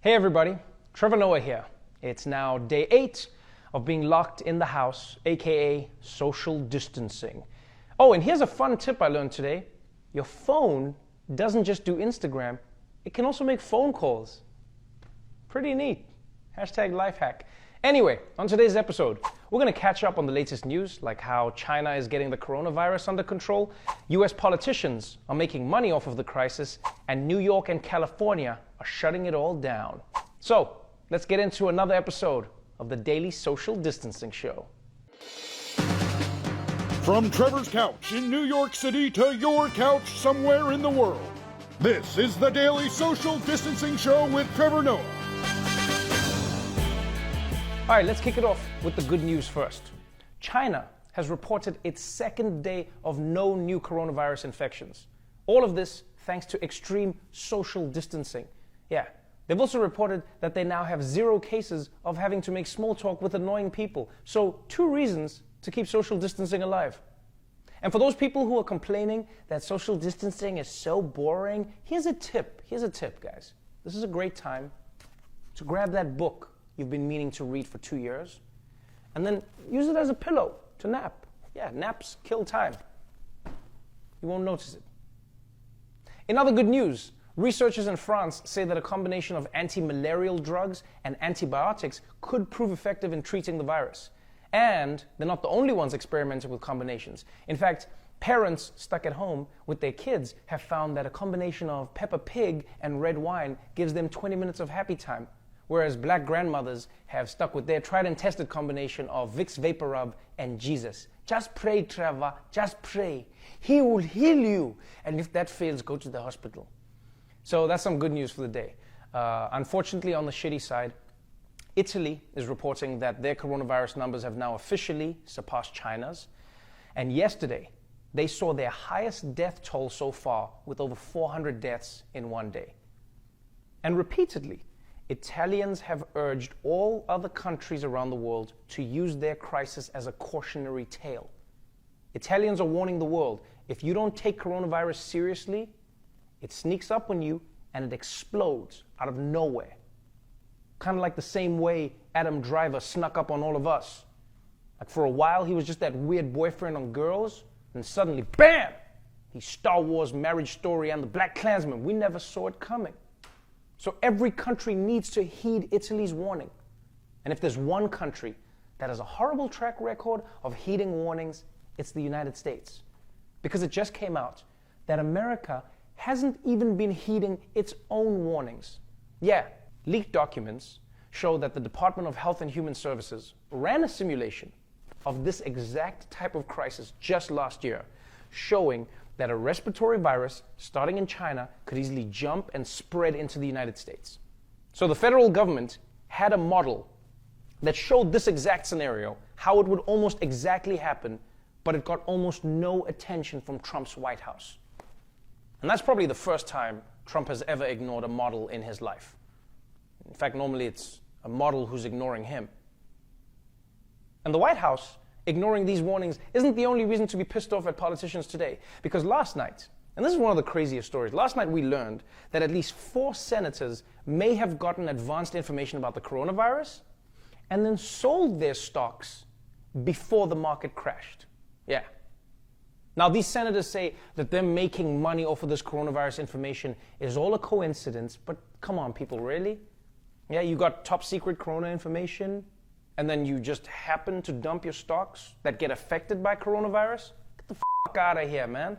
Hey everybody, Trevor Noah here. It's now day 8 of being locked in the house, aka social distancing. Oh, and here's a fun tip I learned today. Your phone doesn't just do Instagram, it can also make phone calls. Pretty neat. Hashtag life hack. Anyway, on today's episode, we're going to catch up on the latest news, like how China is getting the coronavirus under control, US politicians are making money off of the crisis, and New York and California are shutting it all down. So, let's get into another episode of the Daily Social Distancing Show. From Trevor's couch in New York City to your couch somewhere in the world, this is the Daily Social Distancing Show with Trevor Noah. All right, let's kick it off with the good news first. China has reported its second day of no new coronavirus infections. All of this thanks to extreme social distancing. Yeah, they've also reported that they now have 0 cases of having to make small talk with annoying people. So 2 reasons to keep social distancing alive. And for those people who are complaining that social distancing is so boring, here's a tip. Here's a tip, guys. This is a great time to grab that book you've been meaning to read for 2 years, and then use it as a pillow to nap. Yeah, naps kill time. You won't notice it. In other good news, researchers in France say that a combination of anti-malarial drugs and antibiotics could prove effective in treating the virus. And they're not the only ones experimenting with combinations. In fact, parents stuck at home with their kids have found that a combination of Peppa Pig and red wine gives them 20 minutes of happy time. Whereas black grandmothers have stuck with their tried and tested combination of Vicks VapoRub and Jesus. Just pray, Trevor, just pray. He will heal you. And if that fails, go to the hospital. So that's some good news for the day. Unfortunately, on the shitty side, Italy is reporting that their coronavirus numbers have now officially surpassed China's. And yesterday, they saw their highest death toll so far with over 400 deaths in one day. And repeatedly, Italians have urged all other countries around the world to use their crisis as a cautionary tale. Italians are warning the world, if you don't take coronavirus seriously, it sneaks up on you and it explodes out of nowhere. Kind of like the same way Adam Driver snuck up on all of us. Like for a while, he was just that weird boyfriend on Girls, and suddenly, bam! He's Star Wars, Marriage Story, and the Black Klansman. We never saw it coming. So every country needs to heed Italy's warning. And if there's one country that has a horrible track record of heeding warnings, it's the United States. Because it just came out that America hasn't even been heeding its own warnings. Yeah, leaked documents show that the Department of Health and Human Services ran a simulation of this exact type of crisis just last year, showing that a respiratory virus starting in China could easily jump and spread into the United States. So the federal government had a model that showed this exact scenario, how it would almost exactly happen, but it got almost no attention from Trump's White House. And that's probably the first time Trump has ever ignored a model in his life. In fact, normally it's a model who's ignoring him. And the White House ignoring these warnings isn't the only reason to be pissed off at politicians today. Because last night, and this is one of the craziest stories, last night we learned that at least 4 senators may have gotten advanced information about the coronavirus and then sold their stocks before the market crashed. Yeah. Now these senators say that them making money off of this coronavirus information is all a coincidence, but come on people, really? Yeah, you got top secret corona information, and then you just happen to dump your stocks that get affected by coronavirus? Get the fuck out of here, man.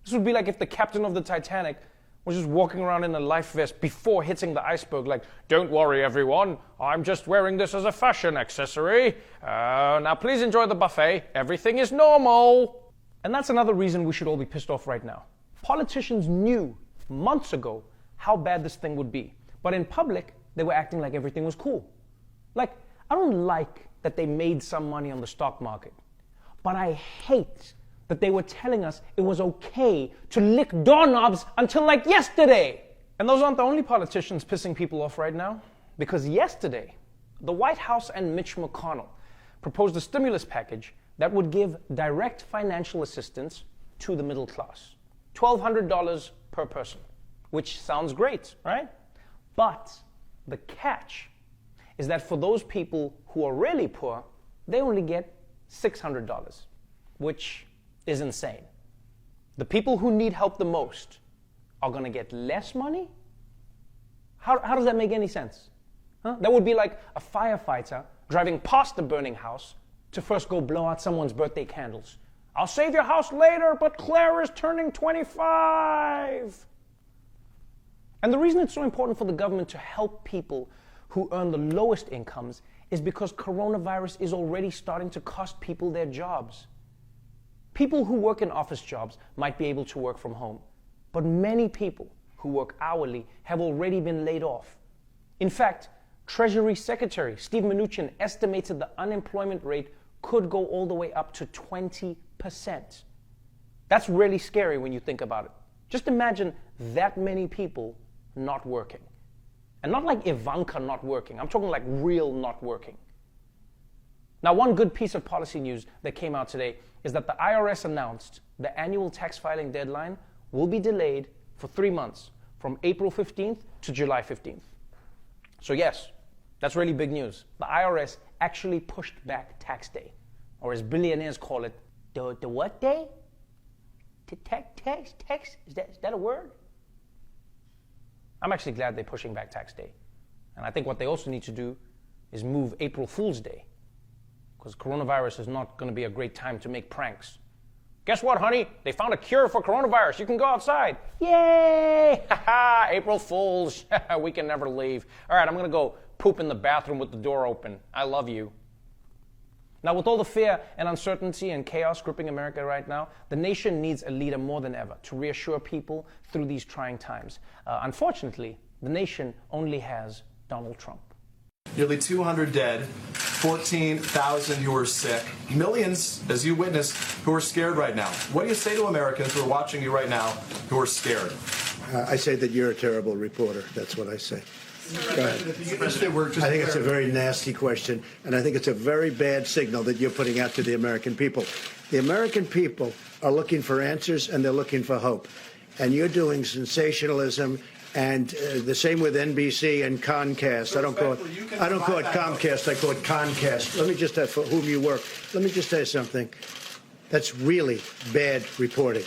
This would be like if the captain of the Titanic was just walking around in a life vest before hitting the iceberg, like, don't worry everyone, I'm just wearing this as a fashion accessory. Now please enjoy the buffet. Everything is normal. And that's another reason we should all be pissed off right now. Politicians knew months ago how bad this thing would be. But in public, they were acting like everything was cool. Like, I don't like that they made some money on the stock market, but I hate that they were telling us it was okay to lick doorknobs until like yesterday. And those aren't the only politicians pissing people off right now, because yesterday, the White House and Mitch McConnell proposed a stimulus package that would give direct financial assistance to the middle class. $1,200 per person, which sounds great, right? But The catch is that for those people who are really poor, they only get $600, which is insane. The people who need help the most are going to get less money? How does that make any sense? Huh? That would be like a firefighter driving past the burning house to first go blow out someone's birthday candles. I'll save your house later, but Claire is turning 25. And the reason it's so important for the government to help people who earn the lowest incomes is because coronavirus is already starting to cost people their jobs. People who work in office jobs might be able to work from home, but many people who work hourly have already been laid off. In fact, Treasury Secretary Steve Mnuchin estimated the unemployment rate could go all the way up to 20%. That's really scary when you think about it. Just imagine that many people not working. And not like Ivanka not working. I'm talking like real not working. Now, one good piece of policy news that came out today is that the IRS announced the annual tax filing deadline will be delayed for 3 months, from April 15th to July 15th. So yes, that's really big news. The IRS actually pushed back tax day, or as billionaires call it, the what day? Tax? Is that a word? I'm actually glad they're pushing back tax day. And I think what they also need to do is move April Fool's Day, because coronavirus is not going to be a great time to make pranks. Guess what, honey? They found a cure for coronavirus. You can go outside. Yay! Ha-ha! April Fools. We can never leave. All right, I'm going to go poop in the bathroom with the door open. I love you. Now, with all the fear and uncertainty and chaos gripping America right now, the nation needs a leader more than ever to reassure people through these trying times. Unfortunately, the nation only has Donald Trump. Nearly 200 dead, 14,000 who are sick, millions, as you witnessed, who are scared right now. What do you say to Americans who are watching you right now who are scared? I say that you're a terrible reporter. That's what I say. I think it's a very nasty question, and I think it's a very bad signal that you're putting out to the American people. The American people are looking for answers, and they're looking for hope. And you're doing sensationalism, and the same with NBC and Comcast. I don't call it Comcast. I call it Comcast. Let me just for whom you work. Let me just say something. That's really bad reporting.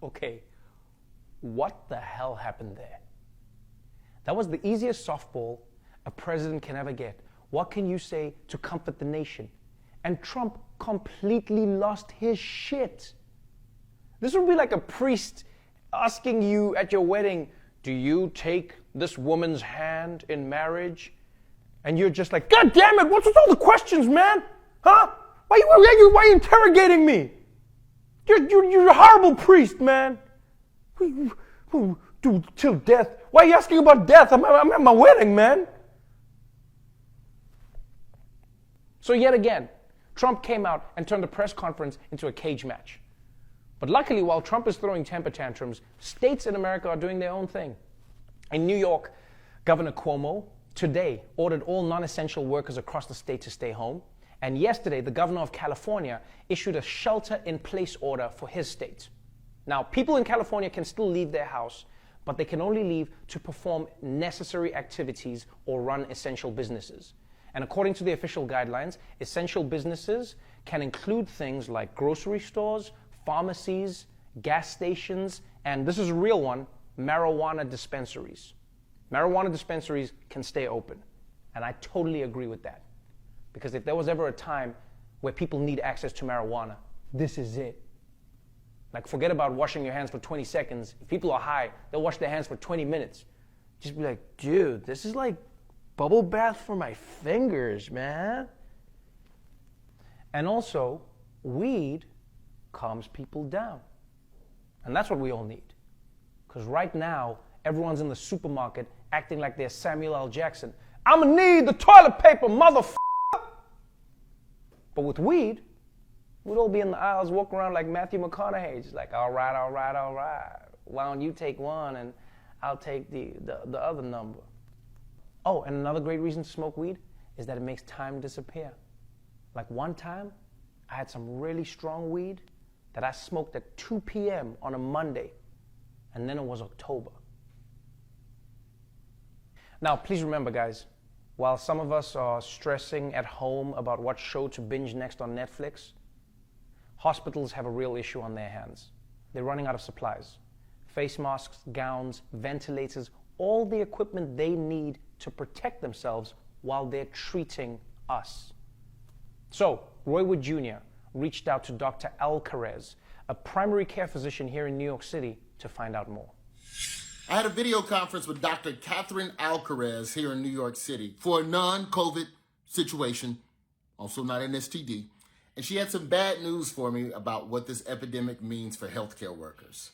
Okay, what the hell happened there? That was the easiest softball a president can ever get. What can you say to comfort the nation? And Trump completely lost his shit. This would be like a priest asking you at your wedding, do you take this woman's hand in marriage? And you're just like, God damn it, what's with all the questions, man? Huh? Why are you interrogating me? You're a horrible priest, man. Dude, till death. Why are you asking about death? I'm at my wedding, man. So yet again, Trump came out and turned the press conference into a cage match. But luckily, while Trump is throwing temper tantrums, states in America are doing their own thing. In New York, Governor Cuomo today ordered all non-essential workers across the state to stay home. And yesterday, the governor of California issued a shelter-in-place order for his state. Now, people in California can still leave their house, but they can only leave to perform necessary activities or run essential businesses. And according to the official guidelines, essential businesses can include things like grocery stores, pharmacies, gas stations, and this is a real one, marijuana dispensaries. Marijuana dispensaries can stay open. And I totally agree with that. Because if there was ever a time where people need access to marijuana, this is it. Like, forget about washing your hands for 20 seconds. If people are high, they'll wash their hands for 20 minutes. Just be like, dude, this is like bubble bath for my fingers, man. And also, weed calms people down. And that's what we all need. Because right now, everyone's in the supermarket acting like they're Samuel L. Jackson. I'm gonna need the toilet paper, motherfucker! But with weed, we'd all be in the aisles walking around like Matthew McConaughey, just like, all right. Why don't you take one and I'll take the other number. Oh, and another great reason to smoke weed is that it makes time disappear. Like one time, I had some really strong weed that I smoked at 2 p.m. on a Monday, and then it was October. Now, please remember, guys, while some of us are stressing at home about what show to binge next on Netflix, hospitals have a real issue on their hands. They're running out of supplies. Face masks, gowns, ventilators, all the equipment they need to protect themselves while they're treating us. So, Roy Wood Jr. reached out to Dr. Alcaraz, a primary care physician here in New York City, to find out more. I had a video conference with Dr. Catherine Alcaraz here in New York City for a non-COVID situation, also not an STD, and she had some bad news for me about what this epidemic means for healthcare workers.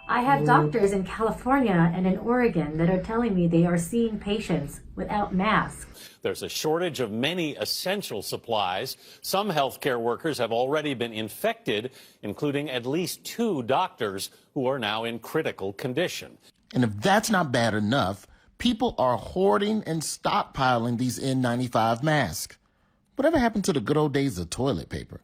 I have doctors in California and in Oregon that are telling me they are seeing patients without masks. There's a shortage of many essential supplies. Some healthcare workers have already been infected, including at least 2 doctors who are now in critical condition. And if that's not bad enough, people are hoarding and stockpiling these N95 masks. Whatever happened to the good old days of toilet paper?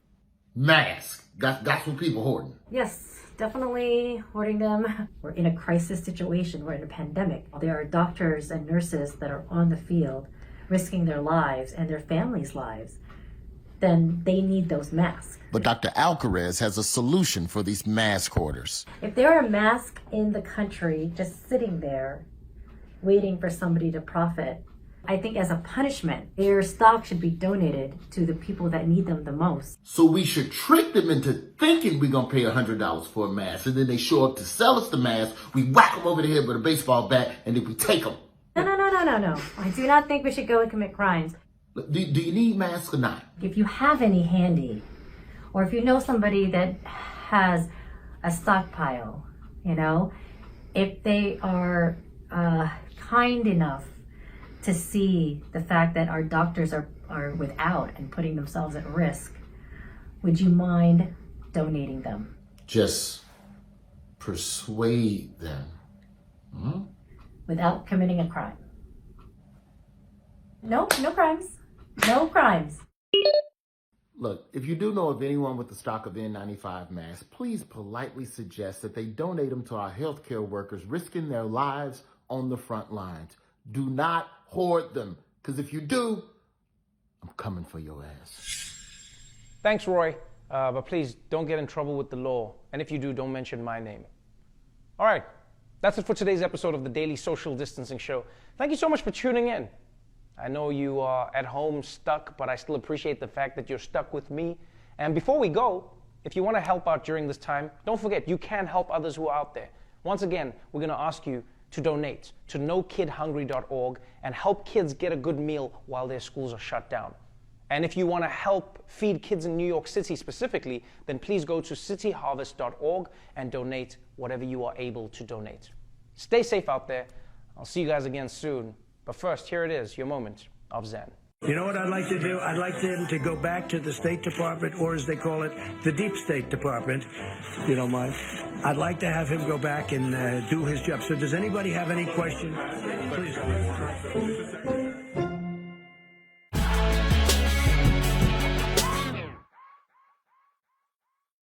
Masks. That's what people hoarding. Yes, definitely hoarding them. We're in a crisis situation. We're in a pandemic. There are doctors and nurses that are on the field risking their lives and their families' lives. Then they need those masks. But Dr. Alcaraz has a solution for these mask hoarders. If there are masks in the country just sitting there waiting for somebody to profit, I think as a punishment, their stock should be donated to the people that need them the most. So we should trick them into thinking we're going to pay $100 for a mask. And then they show up to sell us the mask. We whack them over the head with a baseball bat, and then we take them. No. I do not think we should go and commit crimes. Do you need masks or not? If you have any handy, or if you know somebody that has a stockpile, if they are kind enough to see the fact that our doctors are without and putting themselves at risk, would you mind donating them? Just persuade them. Without committing a crime. No crimes. No crimes. Look, if you do know of anyone with a stock of N95 masks, please politely suggest that they donate them to our healthcare workers risking their lives on the front lines. Do not hoard them, because if you do, I'm coming for your ass. Thanks, Roy. But please don't get in trouble with the law. And if you do, don't mention my name. All right. That's it for today's episode of the Daily Social Distancing Show. Thank you so much for tuning in. I know you are at home stuck, but I still appreciate the fact that you're stuck with me. And before we go, if you want to help out during this time, don't forget, you can help others who are out there. Once again, we're going to ask you to donate to NoKidHungry.org and help kids get a good meal while their schools are shut down. And if you want to help feed kids in New York City specifically, then please go to cityharvest.org and donate whatever you are able to donate. Stay safe out there. I'll see you guys again soon. But first, here it is, your moment of Zen. You know what I'd like to do? I'd like them to go back to the State Department, or as they call it, the Deep State Department, if you don't mind. I'd like to have him go back and do his job. So does anybody have any questions? Please.